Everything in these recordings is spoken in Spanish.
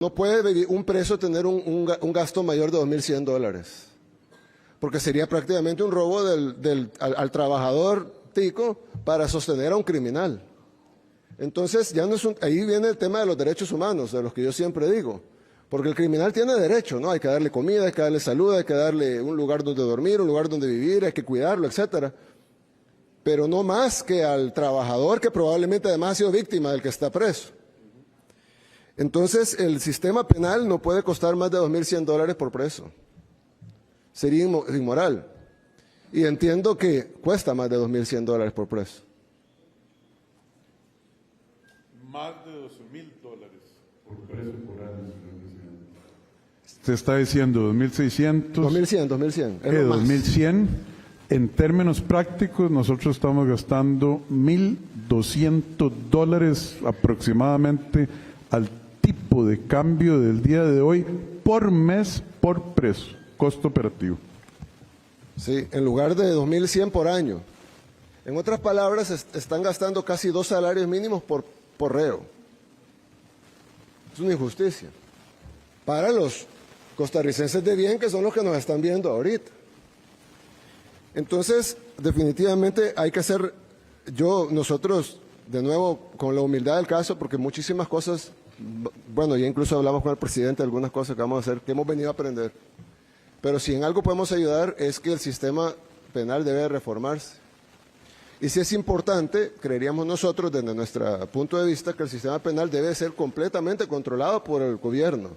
No puede un preso tener un gasto mayor de $2.100, porque sería prácticamente un robo al trabajador tico para sostener a un criminal. Entonces, ya no es ahí viene el tema de los derechos humanos, de los que yo siempre digo, porque el criminal tiene derecho, ¿no? Hay que darle comida, hay que darle salud, hay que darle un lugar donde dormir, un lugar donde vivir, hay que cuidarlo, etcétera. Pero no más que al trabajador que probablemente además ha sido víctima del que está preso. Entonces, el sistema penal no puede costar más de $2.100 por preso. Sería inmoral. Y entiendo que cuesta más de $2.100 por preso. Más de $12.000 por preso por año, señor presidente. Usted está diciendo 2.600. 2.100. 2.100. En términos prácticos, nosotros estamos gastando $1.200 aproximadamente al tipo de cambio del día de hoy por mes por preso, costo operativo. Sí, en lugar de 2.100 por año. En otras palabras, están gastando casi 2 salarios mínimos por reo. Es una injusticia para los costarricenses de bien, que son los que nos están viendo ahorita. Entonces, definitivamente hay que hacer, nosotros, de nuevo, con la humildad del caso, porque muchísimas cosas, bueno, ya incluso hablamos con el presidente de algunas cosas que vamos a hacer, que hemos venido a aprender. Pero si en algo podemos ayudar es que el sistema penal debe reformarse. Y si es importante, creeríamos nosotros, desde nuestro punto de vista, que el sistema penal debe ser completamente controlado por el gobierno.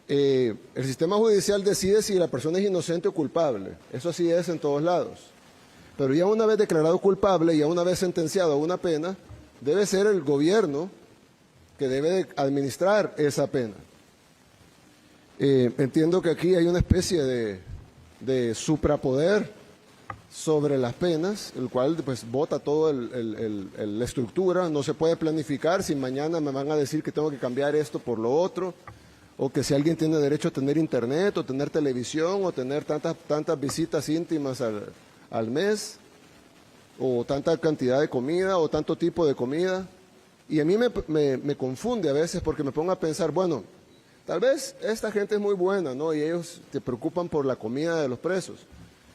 El sistema judicial decide si la persona es inocente o culpable. Eso así es en todos lados. Pero ya una vez declarado culpable, ya una vez sentenciado a una pena, debe ser el gobierno que debe administrar esa pena. Entiendo que aquí hay una especie de suprapoder sobre las penas, el cual pues bota toda la estructura. No se puede planificar si mañana me van a decir que tengo que cambiar esto por lo otro, o que si alguien tiene derecho a tener internet, o tener televisión, o tener tantas visitas íntimas al mes, o tanta cantidad de comida, o tanto tipo de comida. Y a mí me confunde a veces, porque me pongo a pensar, bueno, tal vez esta gente es muy buena, ¿no? Y ellos se preocupan por la comida de los presos.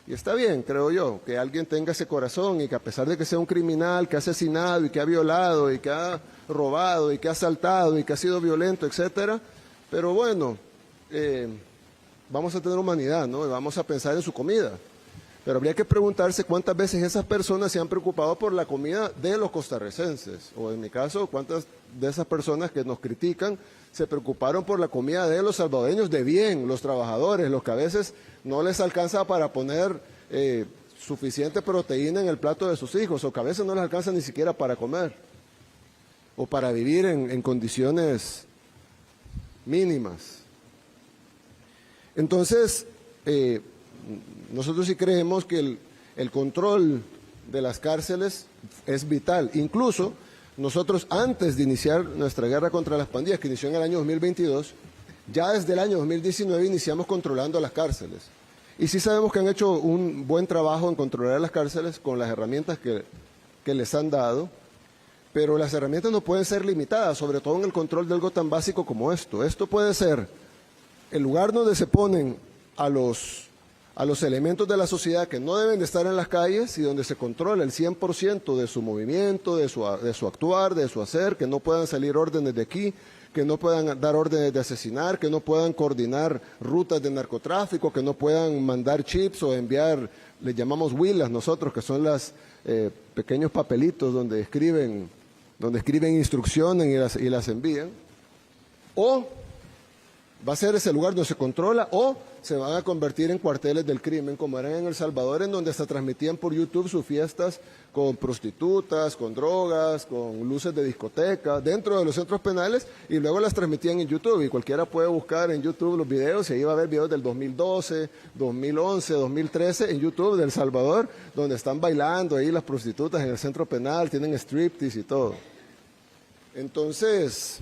Y está bien, creo yo, que alguien tenga ese corazón y que a pesar de que sea un criminal, que ha asesinado y que ha violado y que ha robado y que ha asaltado y que ha sido violento, etcétera, pero bueno, vamos a tener humanidad, ¿no? Y vamos a pensar en su comida. Pero habría que preguntarse cuántas veces esas personas se han preocupado por la comida de los costarricenses. O en mi caso, cuántas de esas personas que nos critican se preocuparon por la comida de los salvadoreños de bien, los trabajadores, los que a veces no les alcanza para poner suficiente proteína en el plato de sus hijos, o que a veces no les alcanza ni siquiera para comer, o para vivir en condiciones mínimas. Entonces, nosotros sí creemos que el control de las cárceles es vital. Incluso nosotros, antes de iniciar nuestra guerra contra las pandillas, que inició en el año 2022, ya desde el año 2019 iniciamos controlando las cárceles. Y sí sabemos que han hecho un buen trabajo en controlar las cárceles con las herramientas que les han dado, pero las herramientas no pueden ser limitadas, sobre todo en el control de algo tan básico como esto. Esto puede ser el lugar donde se ponen a los elementos de la sociedad que no deben de estar en las calles y donde se controla el 100% de su movimiento, de su actuar, de su hacer, que no puedan salir órdenes de aquí, que no puedan dar órdenes de asesinar, que no puedan coordinar rutas de narcotráfico, que no puedan mandar chips o enviar, le llamamos huilas nosotros, que son los pequeños papelitos donde escriben instrucciones y las envían. O va a ser ese lugar donde se controla, o se van a convertir en cuarteles del crimen, como eran en El Salvador, en donde se transmitían por YouTube sus fiestas con prostitutas, con drogas, con luces de discoteca, dentro de los centros penales, y luego las transmitían en YouTube, y cualquiera puede buscar en YouTube los videos, y ahí va a haber videos del 2012, 2011, 2013, en YouTube de El Salvador, donde están bailando ahí las prostitutas en el centro penal, tienen striptease y todo. Entonces,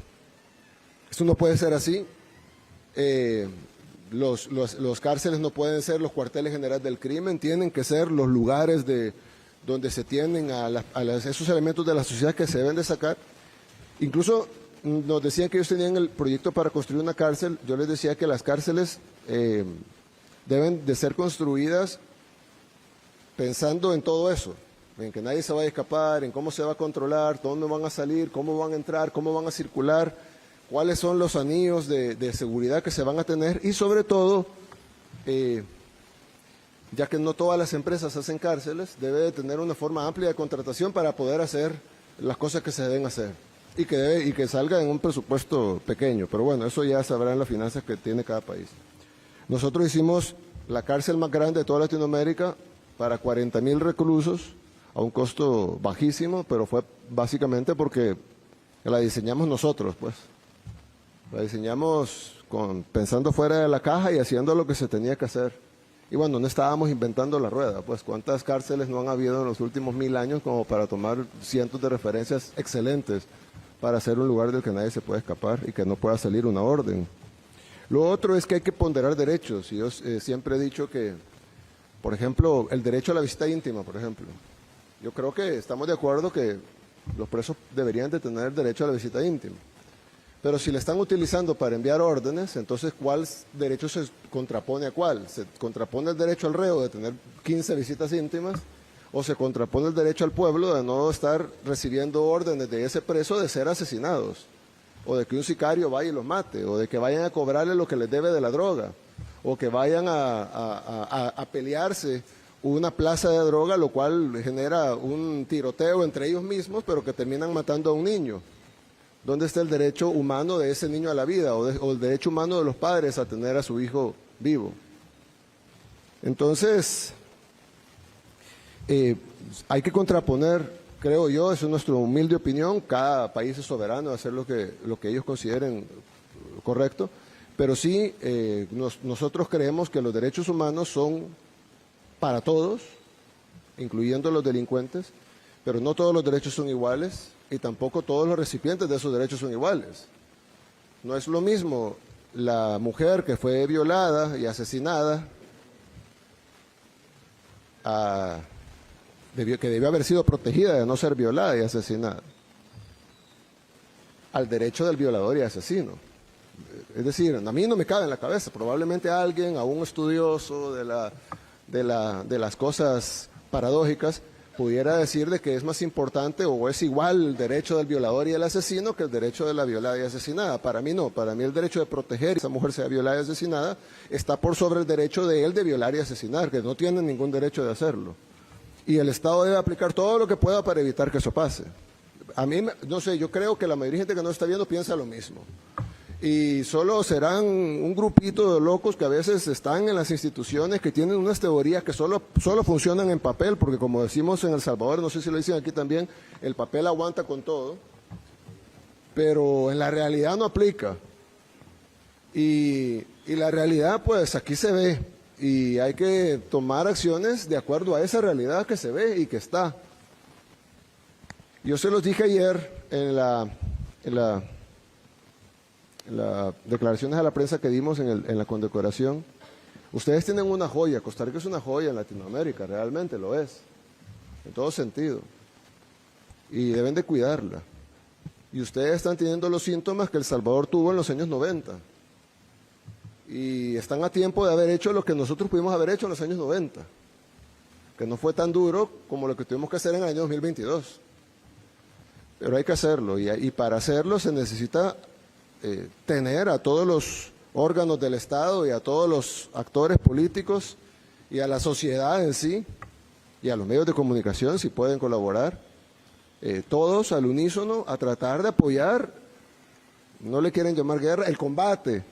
esto no puede ser así. Los cárceles no pueden ser los cuarteles generales del crimen, tienen que ser los lugares donde se tienen a esos elementos de la sociedad que se deben de sacar. Incluso nos decían que ellos tenían el proyecto para construir una cárcel. Yo les decía que las cárceles deben de ser construidas pensando en todo eso, en que nadie se vaya a escapar, en cómo se va a controlar, dónde van a salir, cómo van a entrar, cómo van a circular, cuáles son los anillos de seguridad que se van a tener y sobre todo, ya que no todas las empresas hacen cárceles, debe de tener una forma amplia de contratación para poder hacer las cosas que se deben hacer y que salga en un presupuesto pequeño, pero bueno, eso ya sabrán las finanzas que tiene cada país. Nosotros hicimos la cárcel más grande de toda Latinoamérica para 40,000 reclusos a un costo bajísimo, pero fue básicamente porque la diseñamos nosotros, pues. La diseñamos pensando fuera de la caja y haciendo lo que se tenía que hacer. Y bueno, no estábamos inventando la rueda, pues cuántas cárceles no han habido en los últimos 1000 años como para tomar cientos de referencias excelentes para hacer un lugar del que nadie se puede escapar y que no pueda salir una orden. Lo otro es que hay que ponderar derechos. Y yo siempre he dicho que, por ejemplo, el derecho a la visita íntima, por ejemplo. Yo creo que estamos de acuerdo que los presos deberían de tener derecho a la visita íntima. Pero si le están utilizando para enviar órdenes, entonces ¿cuál derecho se contrapone a cuál? ¿Se contrapone el derecho al reo de tener 15 visitas íntimas? ¿O se contrapone el derecho al pueblo de no estar recibiendo órdenes de ese preso de ser asesinados? O de que un sicario vaya y los mate, o de que vayan a cobrarle lo que les debe de la droga, o que vayan a pelearse una plaza de droga, lo cual genera un tiroteo entre ellos mismos, pero que terminan matando a un niño. ¿Dónde está el derecho humano de ese niño a la vida, o el derecho humano de los padres a tener a su hijo vivo? Entonces, hay que contraponer, creo yo, es nuestra humilde opinión, cada país es soberano de hacer lo que ellos consideren correcto, pero sí nosotros creemos que los derechos humanos son para todos, incluyendo los delincuentes, pero no todos los derechos son iguales y tampoco todos los recipientes de esos derechos son iguales. No es lo mismo la mujer que fue violada y asesinada, que debió haber sido protegida de no ser violada y asesinada, al derecho del violador y asesino. Es decir, a mí no me cabe en la cabeza, probablemente a alguien, a un estudioso de las cosas paradójicas, pudiera decir de que es más importante o es igual el derecho del violador y el asesino que el derecho de la violada y asesinada. Para mí no, para mí el derecho de proteger que esa mujer sea violada y asesinada está por sobre el derecho de él de violar y asesinar, que no tiene ningún derecho de hacerlo. Y el Estado debe aplicar todo lo que pueda para evitar que eso pase. A mí, no sé, yo creo que la mayoría de gente que nos está viendo piensa lo mismo. Y solo serán un grupito de locos que a veces están en las instituciones que tienen unas teorías que solo funcionan en papel, porque como decimos en El Salvador, no sé si lo dicen aquí también, el papel aguanta con todo, pero en la realidad no aplica. Y la realidad, pues aquí se ve, y hay que tomar acciones de acuerdo a esa realidad que se ve y que está. Yo se los dije ayer en las declaraciones a la prensa que dimos en la condecoración. Ustedes tienen una joya, Costa Rica es una joya en Latinoamérica, realmente lo es, en todo sentido, y deben de cuidarla. Y ustedes están teniendo los síntomas que El Salvador tuvo en los años 90, y están a tiempo de haber hecho lo que nosotros pudimos haber hecho en los años 90, que no fue tan duro como lo que tuvimos que hacer en el año 2022. Pero hay que hacerlo, y para hacerlo se necesita tener a todos los órganos del Estado y a todos los actores políticos y a la sociedad en sí y a los medios de comunicación, si pueden colaborar, todos al unísono a tratar de apoyar, no le quieren llamar guerra, el combate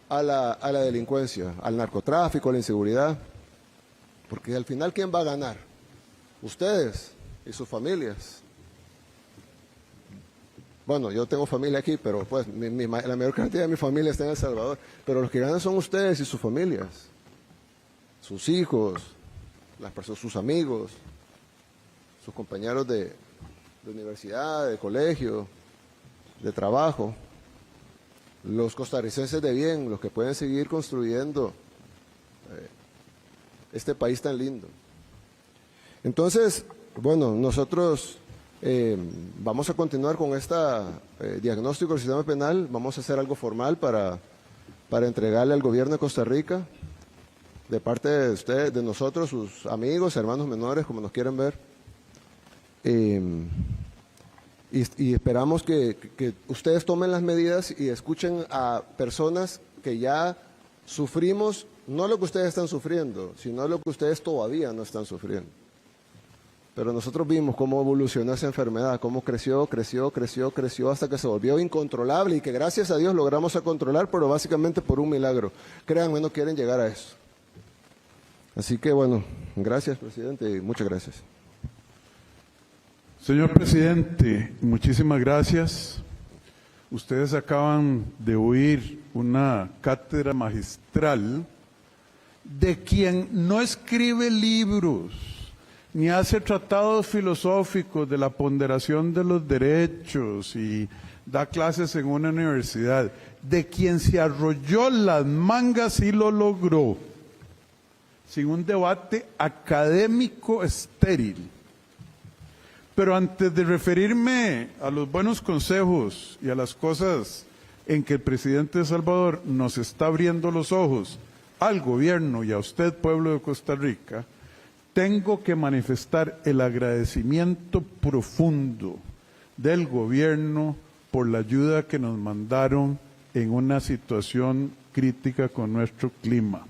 a la delincuencia, al narcotráfico, a la inseguridad, porque al final ¿quién va a ganar? Ustedes y sus familias. Bueno, yo tengo familia aquí, pero pues la mayor cantidad de mi familia está en El Salvador. Pero los que ganan son ustedes y sus familias, sus hijos, sus amigos, sus compañeros de universidad, de colegio, de trabajo, los costarricenses de bien, los que pueden seguir construyendo este país tan lindo. Entonces, bueno, nosotros Vamos a continuar con este diagnóstico del sistema penal, vamos a hacer algo formal para entregarle al gobierno de Costa Rica, de parte de ustedes, de nosotros, sus amigos, hermanos menores, como nos quieran ver. Y esperamos que ustedes tomen las medidas y escuchen a personas que ya sufrimos, no lo que ustedes están sufriendo, sino lo que ustedes todavía no están sufriendo. Pero nosotros vimos cómo evolucionó esa enfermedad, cómo creció hasta que se volvió incontrolable y que gracias a Dios logramos a controlar, pero básicamente por un milagro. Créanme, no quieren llegar a eso. Así que bueno, gracias, presidente, y muchas gracias. Señor presidente, muchísimas gracias. Ustedes acaban de oír una cátedra magistral de quien no escribe libros, ni hace tratados filosóficos de la ponderación de los derechos y da clases en una universidad, de quien se arrolló las mangas y lo logró, sin un debate académico estéril. Pero antes de referirme a los buenos consejos y a las cosas en que el presidente de Salvador nos está abriendo los ojos al gobierno y a usted, pueblo de Costa Rica, tengo que manifestar el agradecimiento profundo del gobierno por la ayuda que nos mandaron en una situación crítica con nuestro clima.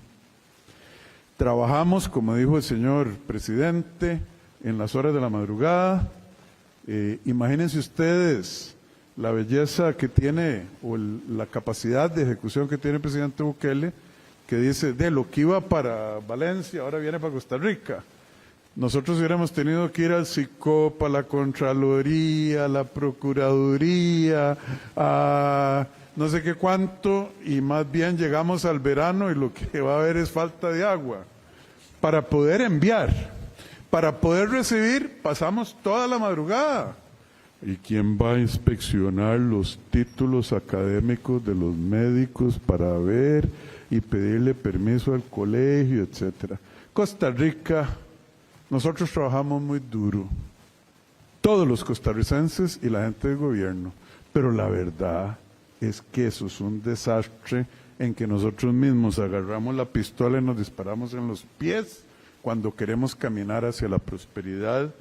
Trabajamos, como dijo el señor presidente, en las horas de la madrugada. Imagínense ustedes la belleza que tiene o la capacidad de ejecución que tiene el presidente Bukele, que dice, de lo que iba para Valencia, ahora viene para Costa Rica. Nosotros hubiéramos tenido que ir al SICOP, a la Contraloría, a la Procuraduría, a no sé qué cuánto, y más bien llegamos al verano y lo que va a haber es falta de agua. Para poder enviar, para poder recibir, pasamos toda la madrugada. ¿Y quién va a inspeccionar los títulos académicos de los médicos para ver y pedirle permiso al colegio, etcétera? Costa Rica, nosotros trabajamos muy duro, todos los costarricenses y la gente del gobierno, pero la verdad es que eso es un desastre en que nosotros mismos agarramos la pistola y nos disparamos en los pies cuando queremos caminar hacia la prosperidad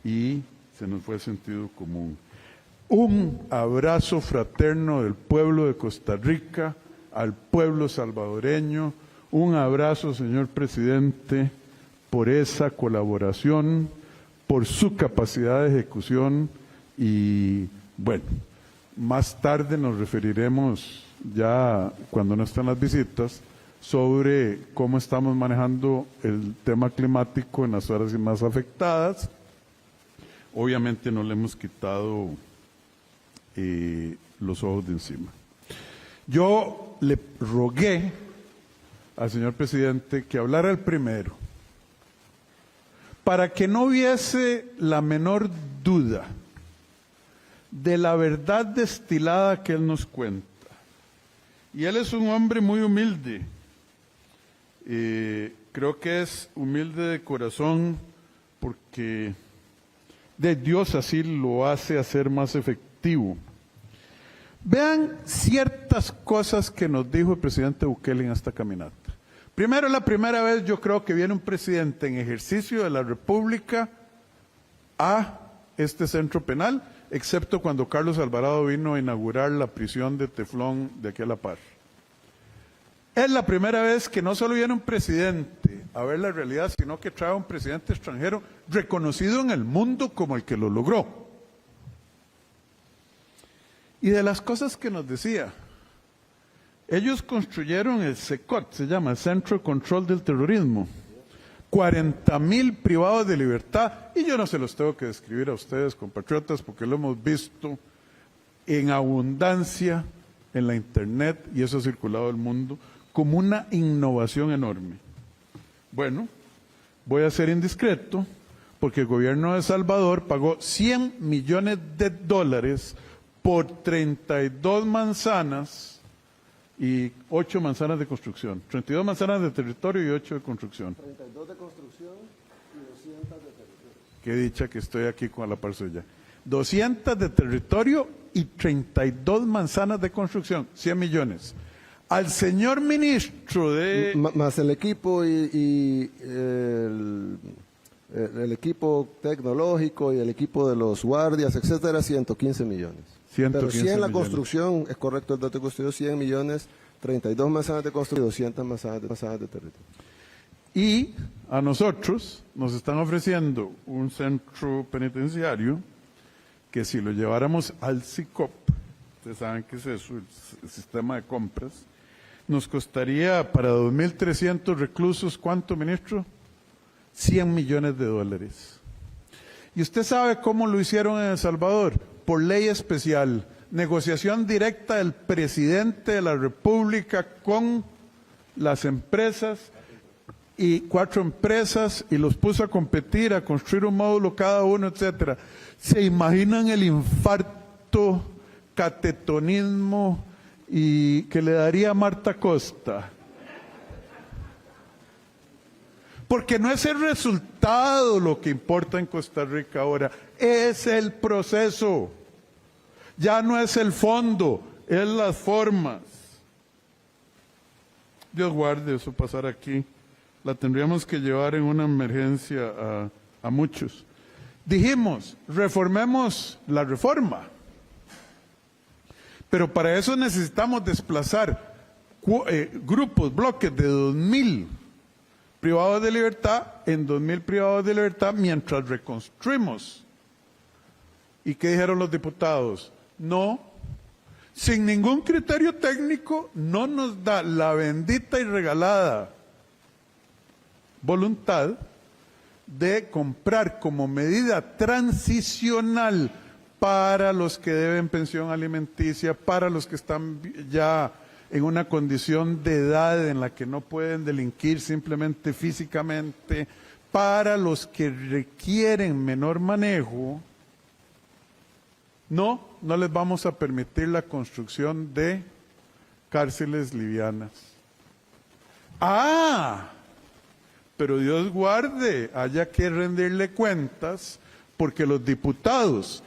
y se nos fue el sentido común. Un abrazo fraterno del pueblo de Costa Rica al pueblo salvadoreño, un abrazo, señor presidente, por esa colaboración, por su capacidad de ejecución y, bueno, más tarde nos referiremos, ya cuando no están las visitas, sobre cómo estamos manejando el tema climático en las horas más afectadas. Obviamente no le hemos quitado los ojos de encima. Yo le rogué al señor presidente que hablara el primero, para que no hubiese la menor duda de la verdad destilada que él nos cuenta. Y él es un hombre muy humilde. Creo que es humilde de corazón porque de Dios así lo hace hacer más efectivo. Vean ciertas cosas que nos dijo el presidente Bukele en esta caminata. Primero, es la primera vez yo creo que viene un presidente en ejercicio de la República a este centro penal, excepto cuando Carlos Alvarado vino a inaugurar la prisión de Teflón de aquí a la par. Es la primera vez que no solo viene un presidente a ver la realidad, sino que trae un presidente extranjero reconocido en el mundo como el que lo logró. Y de las cosas que nos decía, ellos construyeron el CECOT, se llama, el Centro de Control del Terrorismo, 40,000 privados de libertad, y yo no se los tengo que describir a ustedes, compatriotas, porque lo hemos visto en abundancia en la internet, y eso ha circulado el mundo, como una innovación enorme. Bueno, voy a ser indiscreto, porque el gobierno de El Salvador pagó $100 millones por 32 manzanas y 8 manzanas de construcción. 32 manzanas de territorio y 8 de construcción. 32 de construcción y 200 de territorio. Qué dicha que estoy aquí con la par suya. 200 de territorio y 32 manzanas de construcción, 100 millones. Al señor ministro de... Más el equipo y el equipo tecnológico y el equipo de los guardias, etcétera, 115 millones. 115 Pero 100 en la millones. construcción, es correcto el dato que usted dio, 100 millones, 32 manzanas de construcción, 200 manzanas de territorio. Y a nosotros nos están ofreciendo un centro penitenciario que si lo lleváramos al SICOP, ustedes saben qué es eso, el sistema de compras, nos costaría para 2.300 reclusos, ¿cuánto, ministro? 100 millones de dólares. ¿Y usted sabe cómo lo hicieron en El Salvador? Por ley especial, negociación directa del presidente de la República con las empresas, y 4 empresas, y los puso a competir, a construir un módulo cada uno, etcétera. ¿Se imaginan el infarto, catetonismo y que le daría a Marta Costa? Porque no es el resultado lo que importa en Costa Rica ahora, es el proceso. Ya no es el fondo, es las formas. Dios guarde eso pasar aquí. La tendríamos que llevar en una emergencia a muchos. Dijimos, reformemos la reforma. Pero para eso necesitamos desplazar grupos, bloques de 2.000 privados de libertad en 2.000 privados de libertad mientras reconstruimos. ¿Y qué dijeron los diputados? No, sin ningún criterio técnico, no nos da la bendita y regalada voluntad de comprar como medida transicional para los que deben pensión alimenticia, para los que están ya en una condición de edad en la que no pueden delinquir simplemente físicamente, para los que requieren menor manejo. No les vamos a permitir la construcción de cárceles livianas. Pero Dios guarde, haya que rendirle cuentas, porque los diputados,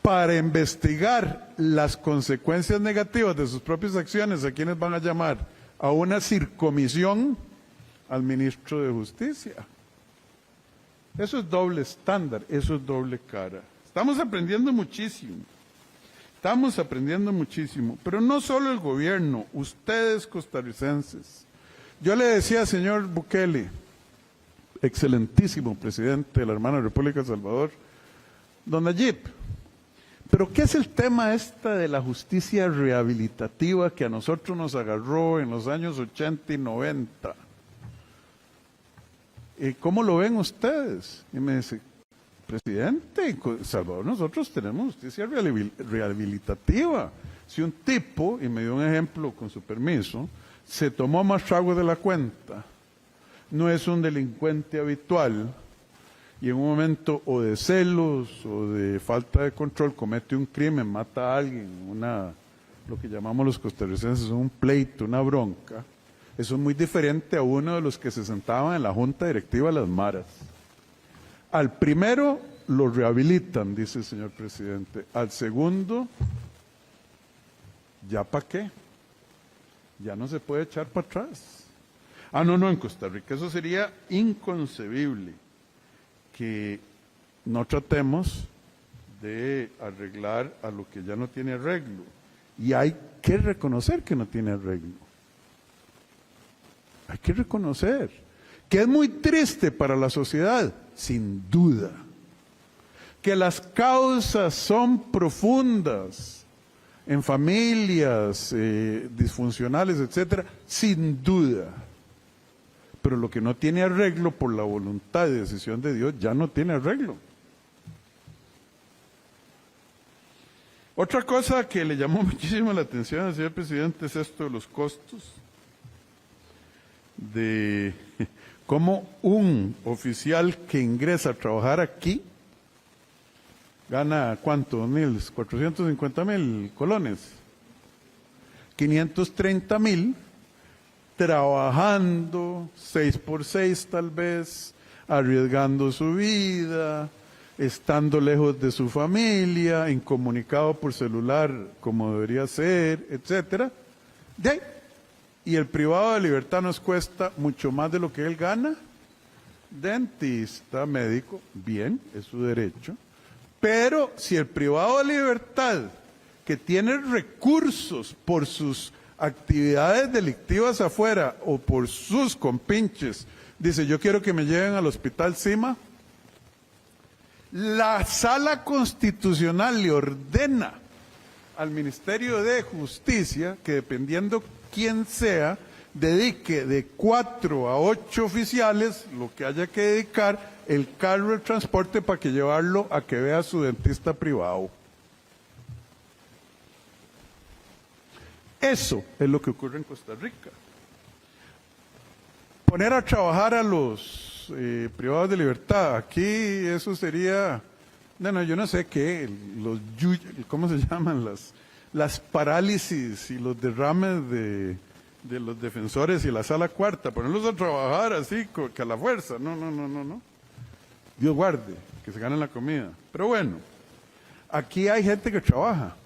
para investigar las consecuencias negativas de sus propias acciones, ¿a quiénes van a llamar? A una circomisión al ministro de Justicia. Eso es doble estándar, eso es doble cara. Estamos aprendiendo muchísimo, pero no solo el gobierno, ustedes costarricenses. Yo le decía al señor Bukele, excelentísimo presidente de la hermana República de Salvador, don Nayib, pero ¿qué es el tema de la justicia rehabilitativa que a nosotros nos agarró en los años 80 y 90? ¿Cómo lo ven ustedes? Y me dice, presidente, en Salvador nosotros tenemos justicia rehabilitativa. Si un tipo, y me dio un ejemplo con su permiso, se tomó más trago de la cuenta, no es un delincuente habitual, y en un momento o de celos o de falta de control comete un crimen, mata a alguien, lo que llamamos los costarricenses un pleito, una bronca, eso es muy diferente a uno de los que se sentaban en la junta directiva de las maras. Al primero lo rehabilitan, dice el señor presidente, al segundo, ¿ya para qué? Ya no se puede echar para atrás. No, en Costa Rica eso sería inconcebible, que no tratemos de arreglar a lo que ya no tiene arreglo. Y hay que reconocer que no tiene arreglo. Hay que reconocer que es muy triste para la sociedad, sin duda. Que las causas son profundas en familias disfuncionales, etcétera, sin duda. Pero lo que no tiene arreglo por la voluntad y decisión de Dios ya no tiene arreglo. Otra cosa que le llamó muchísimo la atención al señor presidente es esto de los costos, de cómo un oficial que ingresa a trabajar aquí gana, ¿cuánto? 450,000 colones, 530,000, trabajando 6 por 6 tal vez, arriesgando su vida, estando lejos de su familia, incomunicado por celular como debería ser, etcétera. De ahí. Y el privado de libertad nos cuesta mucho más de lo que él gana. Dentista, médico, bien, es su derecho. Pero si el privado de libertad, que tiene recursos por sus actividades delictivas afuera o por sus compinches, dice, yo quiero que me lleven al hospital Cima, la Sala Constitucional le ordena al Ministerio de Justicia que, dependiendo quién sea, dedique de 4 a 8 oficiales, lo que haya que dedicar, el carro de transporte para que llevarlo a que vea a su dentista privado. Eso es lo que ocurre en Costa Rica. Poner a trabajar a los privados de libertad, aquí eso sería, no, yo no sé qué, ¿cómo se llaman? Las parálisis y los derrames de los defensores y la sala cuarta, ponerlos a trabajar así, que a la fuerza, no. Dios guarde, que se ganen la comida. Pero bueno, aquí hay gente que trabaja.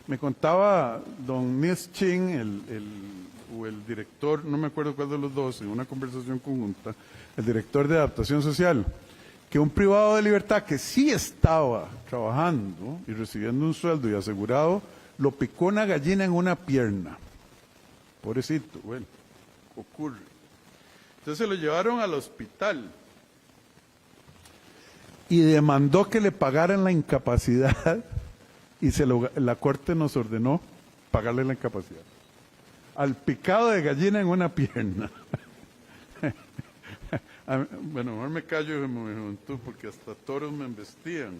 Me contaba don Nils Ching, el director, no me acuerdo cuál de los dos, en una conversación conjunta, el director de adaptación social, que un privado de libertad que sí estaba trabajando y recibiendo un sueldo y asegurado, lo picó una gallina en una pierna. Pobrecito, bueno, ocurre. Entonces lo llevaron al hospital y demandó que le pagaran la incapacidad y la corte nos ordenó pagarle la incapacidad. Al picado de gallina en una pierna. Bueno, mejor me callo de mi juventud porque hasta toros me embestían.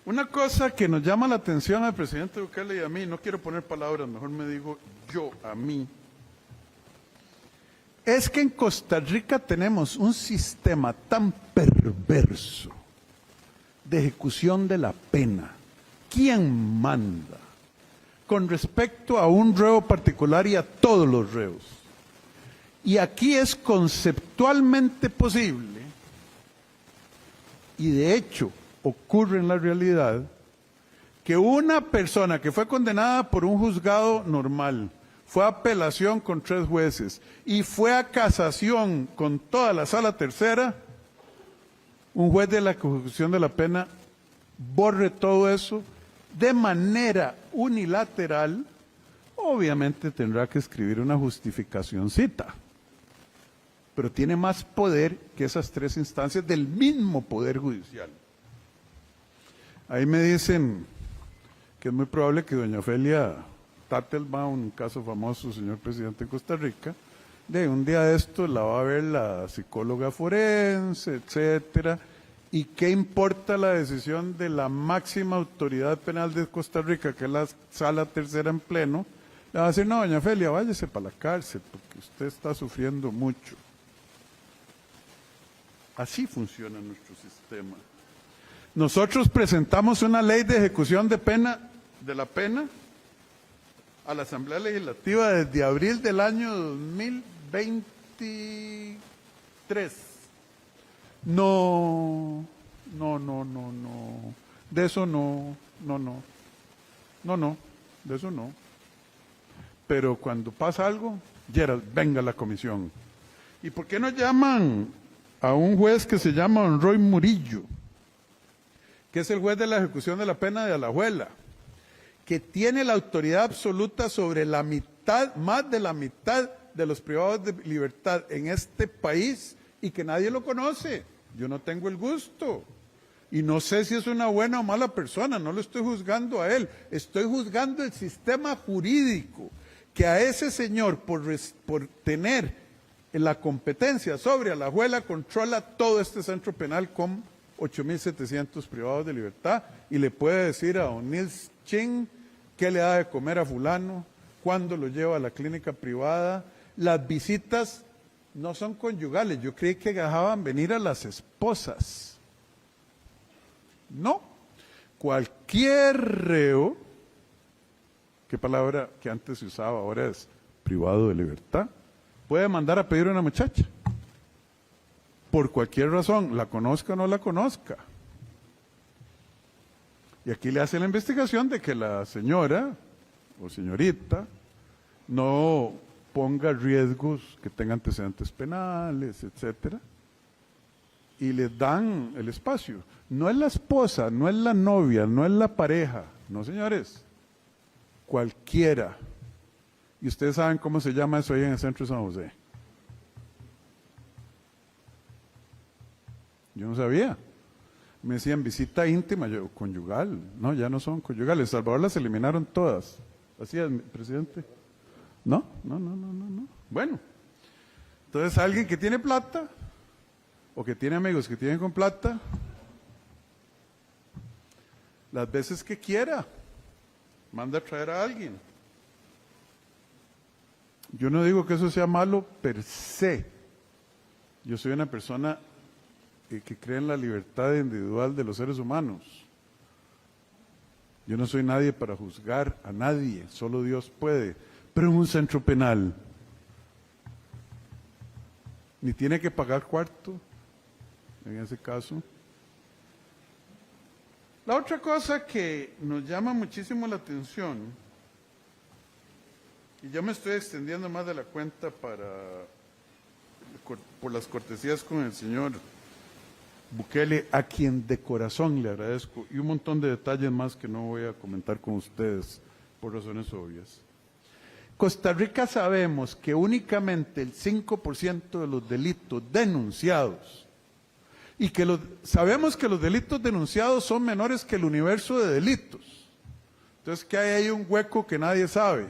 Una cosa que nos llama la atención al presidente Bukele y a mí, no quiero poner palabras, mejor me digo yo, a mí, es que en Costa Rica tenemos un sistema tan perverso de ejecución de la pena. ¿Quién manda? Con respecto a un reo particular y a todos los reos. Y aquí es conceptualmente posible, y de hecho ocurre en la realidad, que una persona que fue condenada por un juzgado normal, fue a apelación con 3 jueces y fue a casación con toda la sala tercera, un juez de la ejecución de la pena borre todo eso de manera unilateral, obviamente tendrá que escribir una justificacioncita, pero tiene más poder que esas 3 instancias del mismo Poder Judicial. Ahí me dicen que es muy probable que doña Ofelia Tattelbaum, un caso famoso, señor presidente de Costa Rica, de un día de esto la va a ver la psicóloga forense, etcétera, y qué importa la decisión de la máxima autoridad penal de Costa Rica, que es la sala tercera en pleno, le va a decir, no, doña Ofelia, váyase para la cárcel, porque usted está sufriendo mucho. Así funciona nuestro sistema. Nosotros presentamos una ley de ejecución de la pena a la Asamblea Legislativa desde abril del año 2023. No. De eso no. De eso no. Pero cuando pasa algo, Gerald, venga a la comisión. ¿Y por qué no llaman a un juez que se llama don Roy Murillo, que es el juez de la ejecución de la pena de Alajuela, que tiene la autoridad absoluta sobre la mitad, más de la mitad de los privados de libertad en este país y que nadie lo conoce? Yo no tengo el gusto. Y no sé si es una buena o mala persona, no lo estoy juzgando a él, estoy juzgando el sistema jurídico, que a ese señor, por tener la competencia sobre Alajuela, controla todo este centro penal con 8.700 privados de libertad y le puede decir a don Nils Ching qué le da de comer a fulano, cuándo lo lleva a la clínica privada. Las visitas no son conyugales, yo creí que dejaban venir a las esposas. No, cualquier reo, qué palabra que antes se usaba, ahora es privado de libertad, puede mandar a pedir a una muchacha. por cualquier razón, la conozca o no la conozca. Y aquí le hace la investigación de que la señora o señorita no ponga riesgos, que tenga antecedentes penales, etcétera, y le dan el espacio. No es la esposa, no es la novia, no es la pareja, no, señores, cualquiera. Y ustedes saben cómo se llama eso ahí en el centro de San José. Yo no sabía. Me decían visita íntima, yo, conyugal. No, ya no son conyugales. Salvador las eliminaron todas. ¿Así es, presidente? No. Bueno, entonces alguien que tiene plata o que tiene amigos que tienen con plata, las veces que quiera, manda a traer a alguien. Yo no digo que eso sea malo per se. Yo soy una persona que cree en la libertad individual de los seres humanos. Yo no soy nadie para juzgar a nadie, solo Dios puede. Pero en un centro penal, ni tiene que pagar cuarto, en ese caso. La otra cosa que nos llama muchísimo la atención, y yo me estoy extendiendo más de la cuenta por las cortesías con el señor Bukele, a quien de corazón le agradezco, y un montón de detalles más que no voy a comentar con ustedes por razones obvias. Costa Rica sabemos que únicamente el 5% de los delitos denunciados, y que sabemos que los delitos denunciados son menores que el universo de delitos. Entonces, que hay ahí un hueco que nadie sabe.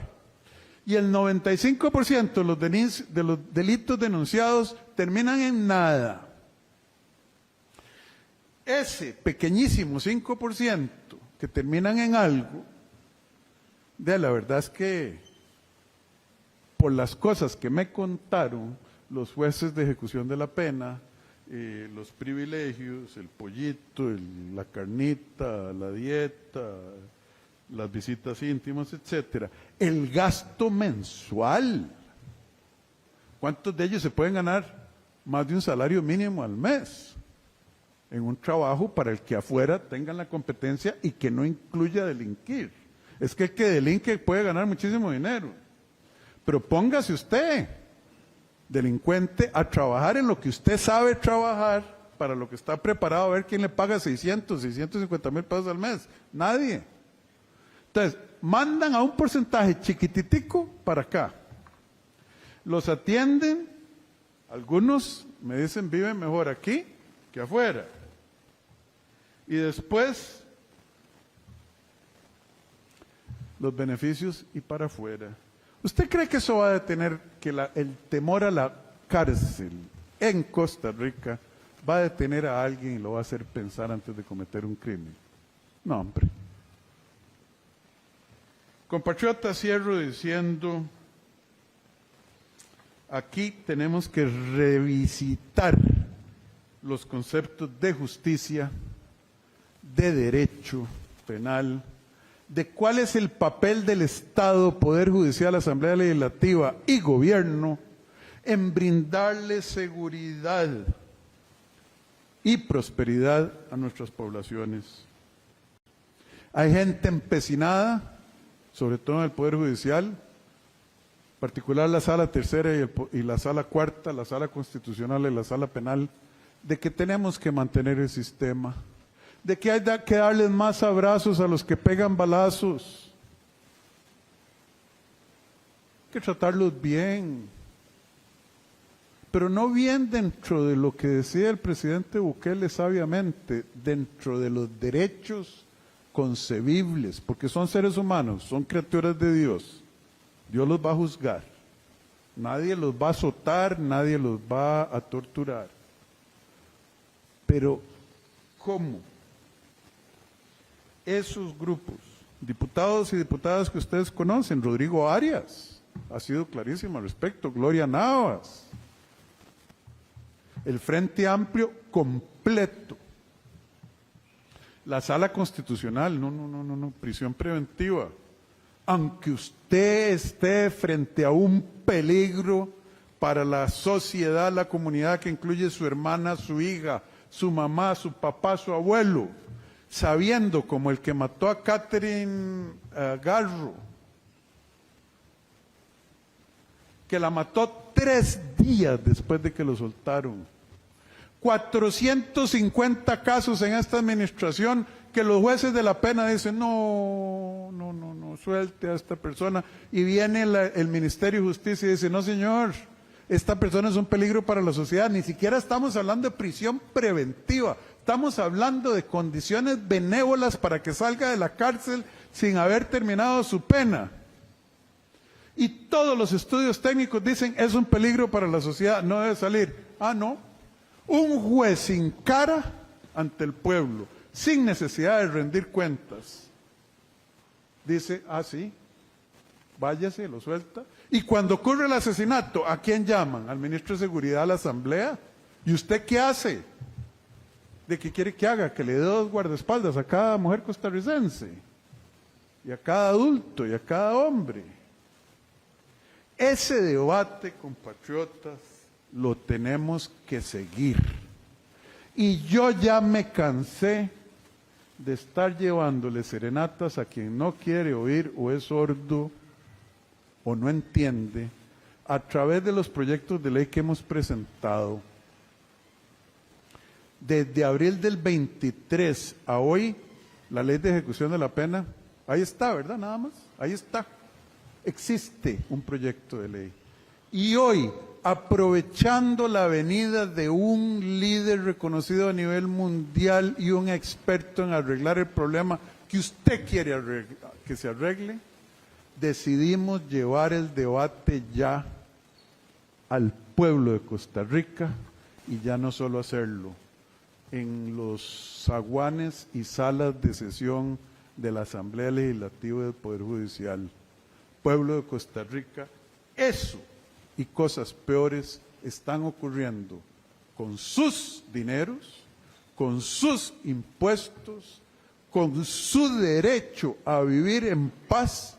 Y el 95% de los delitos denunciados terminan en nada. Ese pequeñísimo 5% que terminan en algo, la verdad es que por las cosas que me contaron los jueces de ejecución de la pena, los privilegios, el pollito, la carnita, la dieta, las visitas íntimas, etcétera, el gasto mensual. ¿Cuántos de ellos se pueden ganar más de un salario mínimo al mes en un trabajo para el que afuera tengan la competencia y que no incluya delinquir? Es que el que delinque puede ganar muchísimo dinero, pero póngase usted, delincuente, a trabajar en lo que usted sabe trabajar, para lo que está preparado, a ver quién le paga 650 mil pesos al mes. Nadie. Entonces, mandan a un porcentaje chiquititico para acá. Los atienden, algunos me dicen viven mejor aquí que afuera. Y después, los beneficios y para afuera. ¿Usted cree que eso va a detener, que el temor a la cárcel en Costa Rica va a detener a alguien y lo va a hacer pensar antes de cometer un crimen? No, hombre. Compatriota, cierro diciendo, aquí tenemos que revisitar los conceptos de justicia, de derecho penal, de cuál es el papel del Estado, Poder Judicial, Asamblea Legislativa y Gobierno en brindarle seguridad y prosperidad a nuestras poblaciones. Hay gente empecinada, sobre todo en el Poder Judicial, en particular la Sala Tercera y la Sala Cuarta, la Sala Constitucional y la Sala Penal, de que tenemos que mantener el sistema, de que hay que darles más abrazos a los que pegan balazos, hay que tratarlos bien, pero no bien dentro de lo que decía el presidente Bukele sabiamente, dentro de los derechos concebibles, porque son seres humanos, son criaturas de Dios. Dios los va a juzgar. Nadie los va a azotar, nadie los va a torturar. Pero, ¿cómo? Esos grupos, diputados y diputadas que ustedes conocen, Rodrigo Arias, ha sido clarísimo al respecto, Gloria Navas, el Frente Amplio completo, la Sala Constitucional, no, prisión preventiva. Aunque usted esté frente a un peligro para la sociedad, la comunidad que incluye su hermana, su hija, su mamá, su papá, su abuelo, sabiendo como el que mató a Catherine Garro, que la mató 3 días después de que lo soltaron. 450 casos en esta administración que los jueces de la pena dicen, no, suelte a esta persona. Y viene el Ministerio de Justicia y dice, no señor, esta persona es un peligro para la sociedad. Ni siquiera estamos hablando de prisión preventiva, estamos hablando de condiciones benévolas para que salga de la cárcel sin haber terminado su pena. Y todos los estudios técnicos dicen, es un peligro para la sociedad, no debe salir. Ah, no. Un juez sin cara ante el pueblo, sin necesidad de rendir cuentas, dice, ah, sí, váyase, lo suelta. Y cuando ocurre el asesinato, ¿a quién llaman? Al ministro de Seguridad, a la Asamblea. ¿Y usted qué hace? ¿De qué quiere que haga? Que le dé 2 guardaespaldas a cada mujer costarricense, y a cada adulto, y a cada hombre. Ese debate, compatriotas, lo tenemos que seguir. Y yo ya me cansé de estar llevándole serenatas a quien no quiere oír o es sordo o no entiende a través de los proyectos de ley que hemos presentado. Desde abril del 23 a hoy, la ley de ejecución de la pena, ahí está, ¿verdad? Nada más, ahí está. Existe un proyecto de ley. Y hoy, aprovechando la venida de un líder reconocido a nivel mundial y un experto en arreglar el problema que usted quiere que se arregle, decidimos llevar el debate ya al pueblo de Costa Rica y ya no solo hacerlo en los zaguanes y salas de sesión de la Asamblea Legislativa y del Poder Judicial. Pueblo de Costa Rica, eso y cosas peores están ocurriendo con sus dineros, con sus impuestos, con su derecho a vivir en paz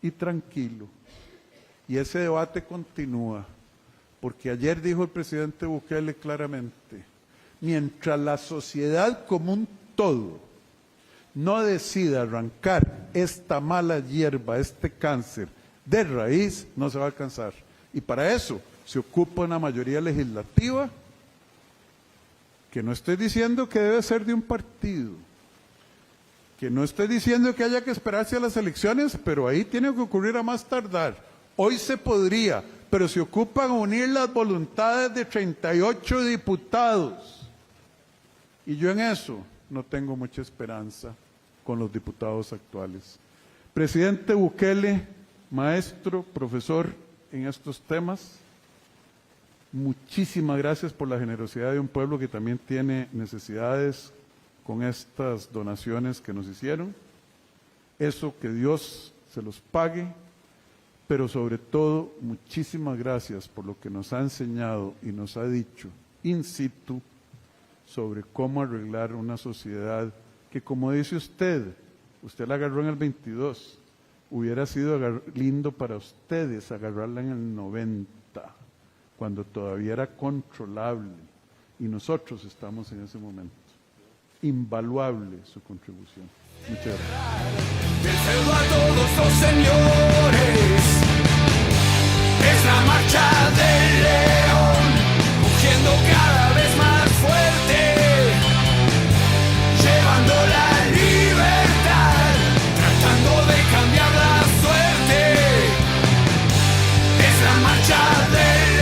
y tranquilo. Y ese debate continúa, porque ayer dijo el presidente Bukele claramente, mientras la sociedad como un todo no decida arrancar esta mala hierba, este cáncer de raíz, no se va a alcanzar. Y para eso se ocupa una mayoría legislativa, que no estoy diciendo que debe ser de un partido, que no estoy diciendo que haya que esperarse a las elecciones, pero ahí tiene que ocurrir a más tardar. Hoy se podría, pero se ocupan unir las voluntades de 38 diputados. Y yo en eso no tengo mucha esperanza con los diputados actuales. Presidente Bukele, maestro, profesor en estos temas, muchísimas gracias por la generosidad de un pueblo que también tiene necesidades con estas donaciones que nos hicieron. Eso, que Dios se los pague, pero sobre todo, muchísimas gracias por lo que nos ha enseñado y nos ha dicho in situ sobre cómo arreglar una sociedad que, como dice usted la agarró en el 22, hubiera sido lindo para ustedes agarrarla en el 90, cuando todavía era controlable, y nosotros estamos en ese momento. Invaluable su contribución. Muchas gracias.